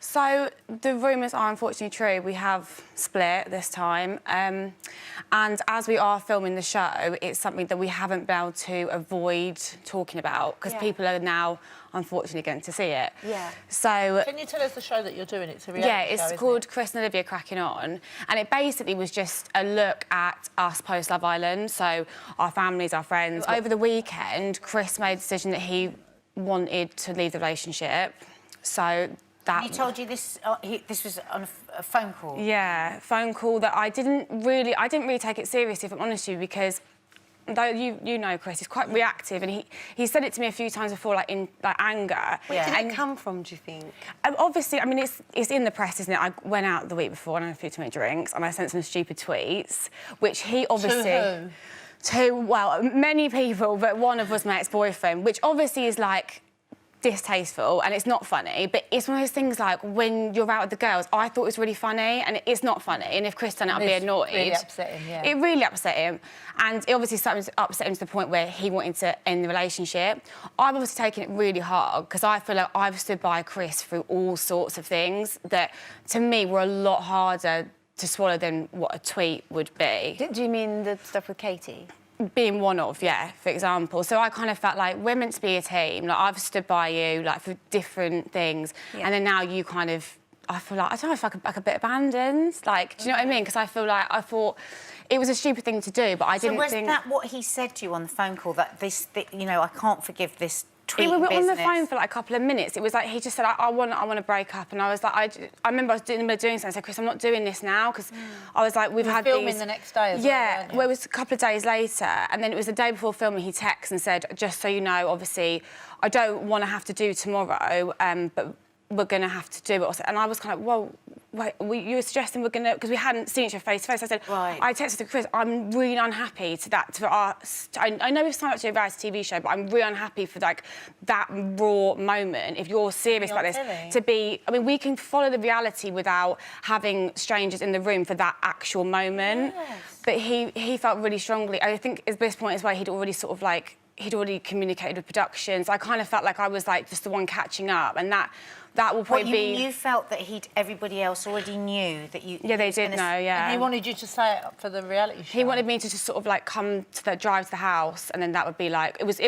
So the rumours are unfortunately true. We have split this time, and as we are filming the show, it's something that we haven't been able to avoid talking about because people are now unfortunately getting to see it. Yeah. So can you tell us the show that you're doing? It's a reality yeah, it's show, called Chris and Olivia Cracking On, and it basically was just a look at us post Love Island. So our families, our friends. Over the weekend, Chris made a decision that he wanted to leave the relationship. So. He told you this. This was on a phone call. Yeah, phone call that I didn't really take it seriously, if I'm honest with you, because though you know Chris, he's quite reactive, and he said it to me a few times before, like in anger. Where did it come from, do you think? Obviously, I mean it's in the press, isn't it? I went out the week before and I had a few too many drinks, and I sent some stupid tweets, which he obviously. To who? To well, many people, but one of was my ex-boyfriend, which obviously is like. Distasteful, and it's not funny, but it's one of those things like when you're out with the girls, I thought it was really funny, and it's not funny, and if Chris done it, I'd be annoyed. It really upset him, yeah. It really upset him, and it obviously upset him to the point where he wanted to end the relationship. I've obviously taken it really hard, because I feel like I've stood by Chris through all sorts of things that, to me, were a lot harder to swallow than what a tweet would be. Do you mean the stuff with Katie? Being one of, yeah, for example. So I kind of felt like we're meant to be a team. Like, I've stood by you, like, for different things. Yeah. And then now you kind of... I feel like... I don't know, I feel like a bit abandoned. Like, do you know what I mean? Because I feel like... I thought it was a stupid thing to do, but I didn't think... So was that what he said to you on the phone call, that you know, I can't forgive this tweet We were business? on the phone for, like, a couple of minutes. It was like, he just said, I want to break up. And I was like... I remember I was doing something. I said, Chris, I'm not doing this now, because I was like, we've had these... filming the next day as well, yeah, well, it was a couple of days later, and then it was the day before filming, he texted and said, just so you know, obviously, I don't want to have to do tomorrow, but we're going to have to do it. And I was kind of, well, wait, you were suggesting we're going to... Because we hadn't seen each other face to face. I said, right. I texted to Chris, I'm really unhappy for us... I know we've signed up to a reality TV show, but I'm really unhappy for, like, that raw moment, if you're serious about this, to be... I mean, we can follow the reality without having strangers in the room for that actual moment. Yes. But he felt really strongly. I think at this point as well, he'd already sort of, like... He'd already communicated with production, so I kind of felt like I was, like, just the one catching up, and that will probably be... You felt that everybody else already knew that you... Yeah, they did know, yeah. And he wanted you to say it for the reality show? He wanted me to just sort of, like, drive to the house, and then that would be, like... It was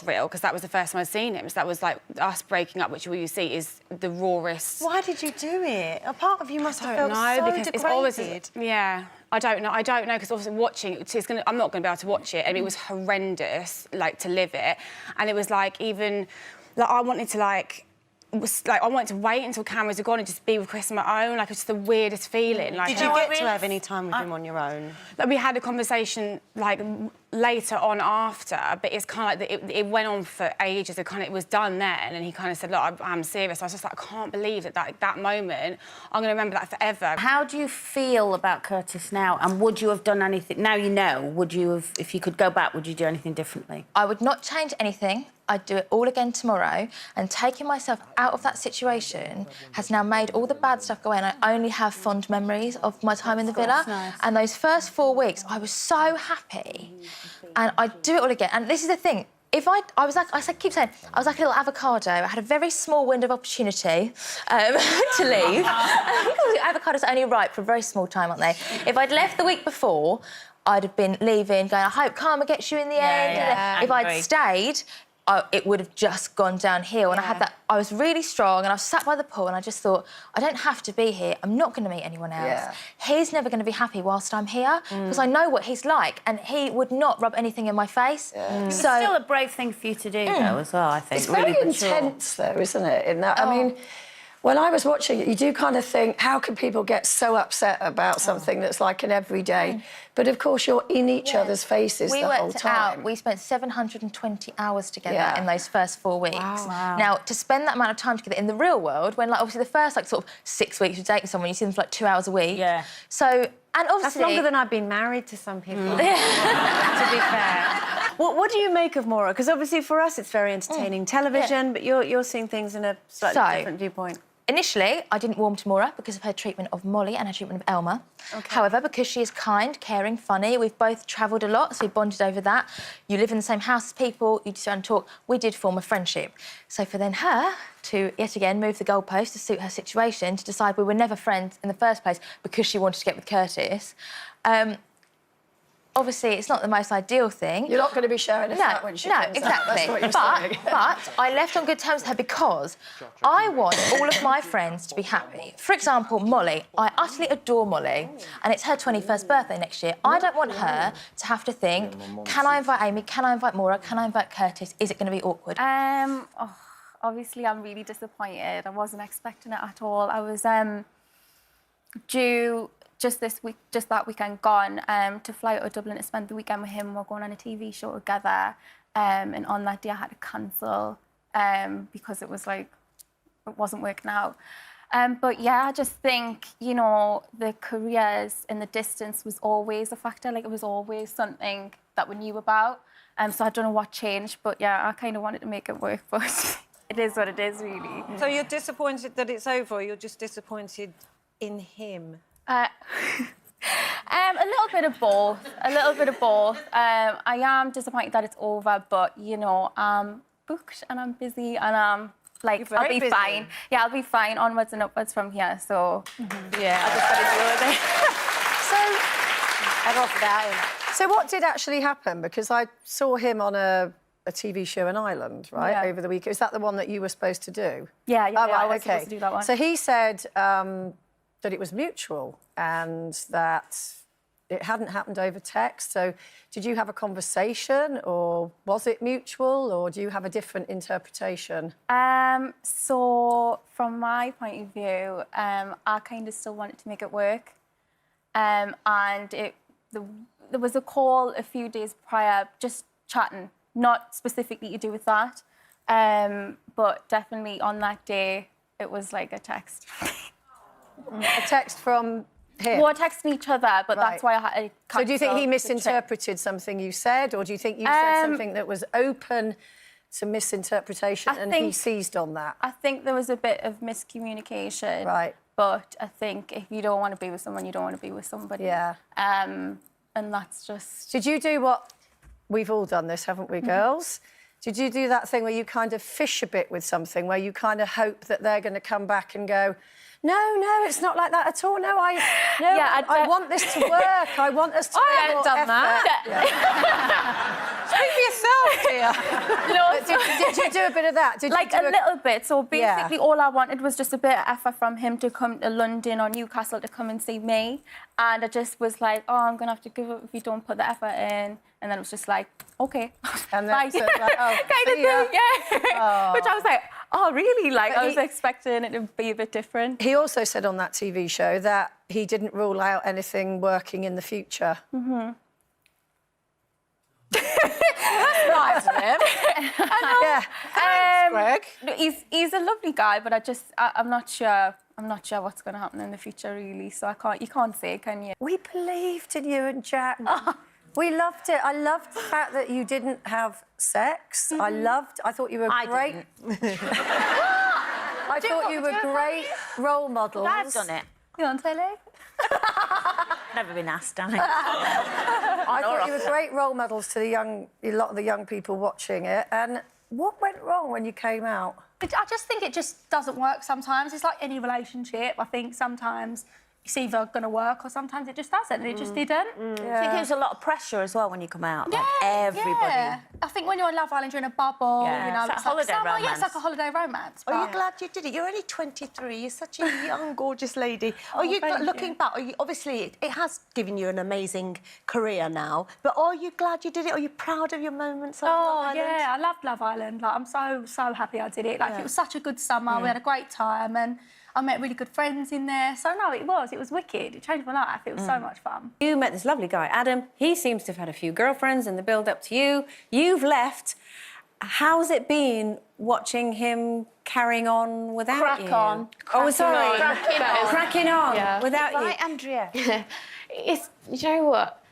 real, because that was the first time I'd seen him, so that was, like, us breaking up, which you see is the rawest... Why did you do it? A part of you must have felt so because degraded. it's always... Yeah. I don't know, because obviously watching it, I'm not going to be able to watch it, and it was horrendous, like, to live it. And it was, like, even... Like, I wanted to, like... I wanted to wait until cameras are gone and just be with Chris on my own. Like, it's just the weirdest feeling. Like, Did you get to have any time with him on your own? Like, we had a conversation, like, later on after, but it's kind of like it went on for ages. It was done then, and he kind of said, look, I'm serious. I was just like, I can't believe that moment. I'm going to remember that forever. How do you feel about Curtis now? And would you have done anything... Now you know, would you have... If you could go back, would you do anything differently? I would not change anything. I'd do it all again tomorrow, and taking myself out of that situation has now made all the bad stuff go away, and I only have fond memories of my time in the villa. Nice. And those first 4 weeks, I was so happy, and I'd do it all again. And this is the thing, if I was like, keep saying, I was like a little avocado. I had a very small window of opportunity to leave. Avocados are only ripe for a very small time, aren't they? If I'd left the week before, I'd have been leaving, going, I hope karma gets you in the end. Yeah, if I'd stayed, it would have just gone downhill. And I had that... I was really strong, and I was sat by the pool, and I just thought, I don't have to be here. I'm not going to meet anyone else. Yeah. He's never going to be happy whilst I'm here, because I know what he's like, and he would not rub anything in my face. So... It's still a brave thing for you to do, though, as well, I think. It's very intense, though, isn't it, in that... I mean, when I was watching it, you do kind of think, how can people get so upset about something that's like an everyday? But, of course, you're in each other's faces the whole time. We spent 720 hours together in those first 4 weeks. Wow. Now, to spend that amount of time together in the real world, when, like, obviously the first, like, sort of 6 weeks of dating someone, you see them for, like, 2 hours a week. Yeah. So, and obviously... That's longer than I've been married to some people, to be fair. What do you make of Maura? Because, obviously, for us, it's very entertaining television, but you're seeing things in a slightly different viewpoint. Initially, I didn't warm to Maura because of her treatment of Molly and her treatment of Elma. Okay. However, because she is kind, caring, funny, we've both travelled a lot, so we bonded over that. You live in the same house as people, you sit and talk. We did form a friendship. So for then her to, yet again, move the goalpost to suit her situation, to decide we were never friends in the first place because she wanted to get with Curtis, obviously, it's not the most ideal thing. You're not going to be sharing us that when she comes out. Exactly. That's what you're saying. But I left on good terms with her because I want all of my friends to be happy. For example, Molly. I utterly adore Molly, and it's her 21st birthday next year. I don't want her to have to think, can I invite Amy, can I invite Maura, can I invite Curtis? Is it going to be awkward? Obviously, I'm really disappointed. I wasn't expecting it at all. I was due just that weekend gone to fly out to Dublin to spend the weekend with him. We're going on a TV show together, and on that day I had to cancel because it was like it wasn't working out. But yeah, I just think, you know, the careers and the distance was always a factor. Like, it was always something that we knew about. So I don't know what changed, but yeah, I kind of wanted to make it work, but it is what it is, really. So you're disappointed that it's over, or you're just disappointed in him? A little bit of both. A little bit of both. I am disappointed that it's over, but, you know, I'm booked and I'm busy and I'm like, I'll be fine. Yeah, I'll be fine onwards and upwards from here. So, yeah, I just got to deal with it. So what did actually happen? Because I saw him on a TV show in Ireland, right, over the week. Is that the one that you were supposed to do? Yeah, Oh, right, I was supposed to do that one. So he said that it was mutual and that it hadn't happened over text. So did you have a conversation, or was it mutual, or do you have a different interpretation? So from my point of view, I kind of still wanted to make it work. And there was a call a few days prior, just chatting, not specifically to do with that. But definitely on that day, it was like a text. A text from him? Well, texting each other, but that's why I had to cancel. So do you think he misinterpreted something you said, or do you think you said something that was open to misinterpretation and he seized on that? I think there was a bit of miscommunication. Right. But I think if you don't want to be with someone, you don't want to be with somebody. Yeah. And that's just... Did you do what... We've all done this, haven't we, girls? Did you do that thing where you kind of fish a bit with something, where you kind of hope that they're going to come back and go, no, it's not like that at all. No, I I want this to work. I want us to make more effort. Speak for yourself, dear. Did you do a bit of that? Did like you do a little bit. So basically all I wanted was just a bit of effort from him to come to London or Newcastle to come and see me. And I just was like, oh, I'm going to have to give up if you don't put the effort in. And then it was just like, OK. And then so like, oh, kind of thing, yeah. Which I was like, oh, really? Like, I was expecting it to be a bit different. He also said on that TV show that he didn't rule out anything working in the future. Mm-hmm. That's nice of him. I know. Greg. He's a lovely guy, but I'm not sure. I'm not sure what's going to happen in the future, really. So you can't say, can you? We believed in you and Jack. We loved it. I loved the fact that you didn't have sex. I thought you were great. I thought you were great role models. I've done it. You on telly? Never been asked, Dani. I thought you were great role models to a lot of the young people watching it. And what went wrong when you came out? I just think it just doesn't work sometimes. It's like any relationship. I think sometimes it's either going to work or sometimes it just doesn't, and it just didn't. I think there's a lot of pressure as well when you come out. Like everybody. Yeah. I think when you're on Love Island, you're in a bubble. Yeah. You know, It's like holiday summer. romance. Yeah, it's like a holiday romance. Are you but- glad you did it? You're only 23. You're such a young, gorgeous lady. Are you looking back? Are you obviously it has given you an amazing career now? But are you glad you did it? Are you proud of your moments on Love Island? Yeah, I loved Love Island. Like, I'm so happy I did it. Like, it was such a good summer. We had a great time, and I met really good friends in there. So no, it was wicked. It changed my life. It was so much fun. You met this lovely guy, Adam. He seems to have had a few girlfriends in the build-up to you. You've left. How's it been watching him carrying on without you? Cracking on without you. Right, Andrea. You know what?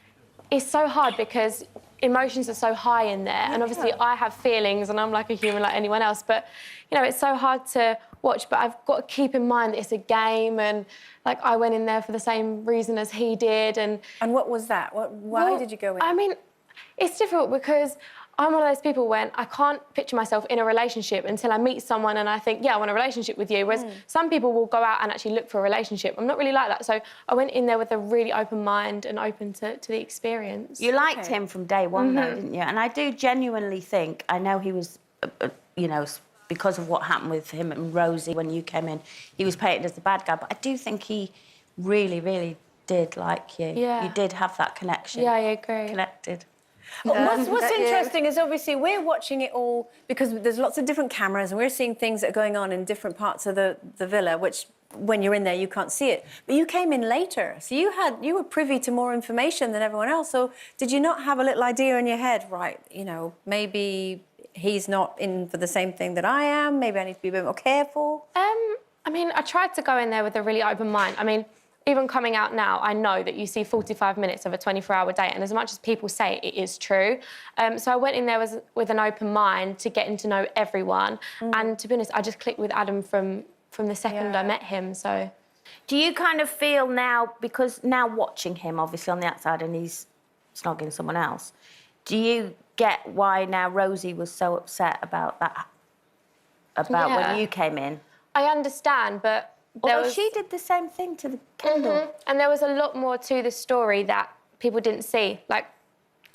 It's so hard because emotions are so high in there, and obviously I have feelings and I'm like a human like anyone else, but, you know, it's so hard to watch, but I've got to keep in mind that it's a game, and, like, I went in there for the same reason as he did, and... And what was that? Why did you go in? I mean, it's difficult because I'm one of those people when I can't picture myself in a relationship until I meet someone and I think, yeah, I want a relationship with you, whereas some people will go out and actually look for a relationship. I'm not really like that, so I went in there with a really open mind and open to the experience. You liked him from day one, though, didn't you? And I do genuinely think, I know he was, you know, because of what happened with him and Rosie when you came in, he was painted as the bad guy, but I do think he really, really did like you. Yeah. You did have that connection. Yeah, I agree. Connected. What's interesting is obviously we're watching it all because there's lots of different cameras and we're seeing things that are going on in different parts of the villa, which when you're in there you can't see it. But you came in later, so you were privy to more information than everyone else. So did you not have a little idea in your head, right, you know, maybe he's not in for the same thing that I am, maybe I need to be a bit more careful? I mean, I tried to go in there with a really open mind. I mean, even coming out now, I know that you see 45 minutes of a 24-hour day, and as much as people say it is true. So I went in there with an open mind to getting to know everyone. And to be honest, I just clicked with Adam from the second I met him, so... Do you kind of feel now, because now watching him, obviously, on the outside, and he's snogging someone else, do you get why now Rosie was so upset about that, when you came in? I understand, but... Although she did the same thing to the Kendall. And there was a lot more to the story that people didn't see. Like,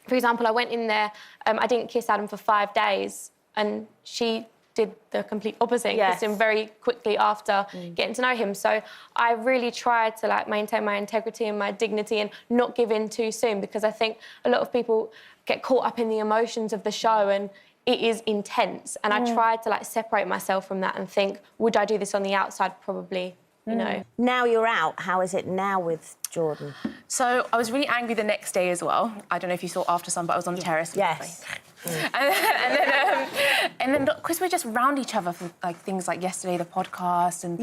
for example, I went in there, I didn't kiss Adam for 5 days, and she did the complete opposite and kissed him very quickly after getting to know him. So I really tried to, like, maintain my integrity and my dignity and not give in too soon, because I think a lot of people get caught up in the emotions of the show, and it is intense, and I tried to, like, separate myself from that and think, would I do this on the outside? Probably, you know. Now you're out, how is it now with Jordan? So I was really angry the next day as well. I don't know if you saw After Sun, but I was on the terrace. Yes. And then because we're just round each other for, like, things like yesterday, the podcast, and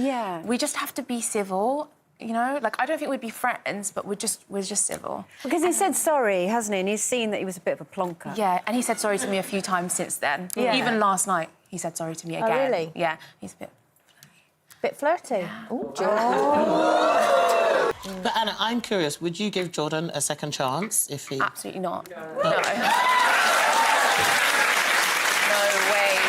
we just have to be civil. You know, like, I don't think we'd be friends, but we're just civil. Because he said sorry, hasn't he? And he's seen that he was a bit of a plonker. Yeah, and he said sorry to me a few times since then. Yeah. Even last night, he said sorry to me again. Oh, really? Yeah, he's a bit flirty. Yeah. Ooh, But Anna, I'm curious, would you give Jordan a second chance if he... Absolutely not. No. No way.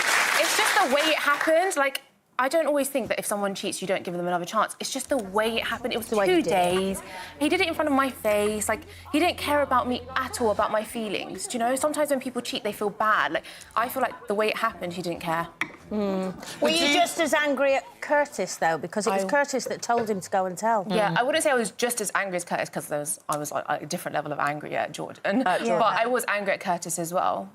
It's just the way it happened. Like, I don't always think that if someone cheats, you don't give them another chance. It's just the way it happened. It was 2 days. He did it in front of my face. Like, he didn't care about me at all, about my feelings. Do you know? Sometimes when people cheat, they feel bad. Like, I feel like the way it happened, he didn't care. Were you just as angry at Curtis, though? Because it was Curtis that told him to go and tell. Yeah, I wouldn't say I was just as angry as Curtis, because I was at a different level of angry at Jordan. But I was angry at Curtis as well.